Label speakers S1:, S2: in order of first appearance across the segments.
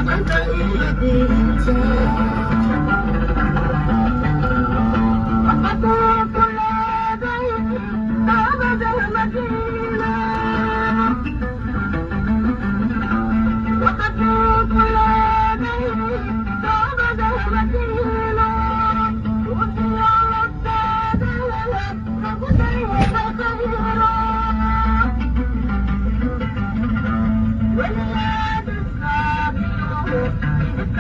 S1: أنت إيدي وقد كل ذي أبد المدينة وقد كل ذي أبد المدينة وفي الأبداد فقديه خيرا واليد السابق بك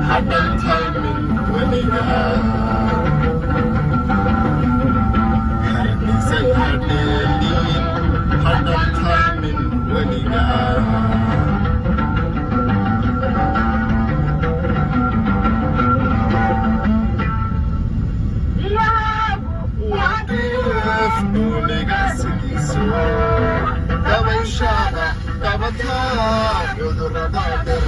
S1: حتى التايمين وليها حربي سيهديني حتى التايمين وليها وعطيف نونيغا سكيسو دابا إنشاء دابا تاب يدر دادر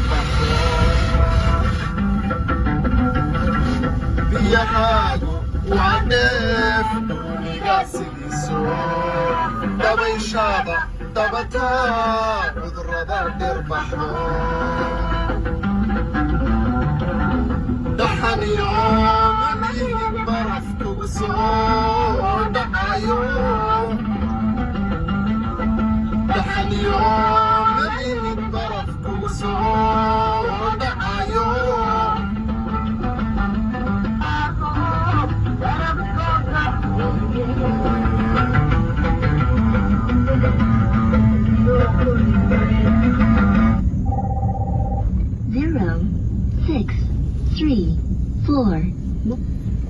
S1: يا حاجو وعنف نونيغا سكيسو دابا إنشاء دابا تاب يدر دادر دحن يوم مين برفت وصول دحن يوم مين برفت وصول
S2: Zero, 6, 3, 4.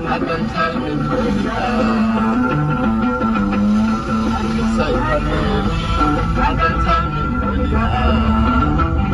S1: حتى التايمين وليها سيهديني حتى التايمين وليها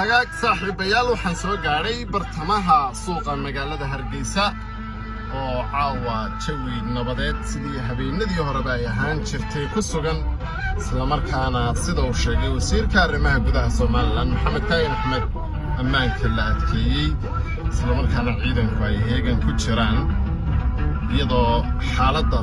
S1: hagaag saaxiibayaal waxaan soo gaadhay bartamaha suuqa magaalada Hargeysa oo caawa jawi nabadeed sidii habeenadii horeba ay ahaan jirtay ku sugan isla markaana sida uu sheegay wasiirka arrimaha gudaha Soomaaliland Maxamed Kaahin Axmed ammaanka la adkeeyay isla markaana ciidanku ay heegan ku jiraan iyadoo xaaladda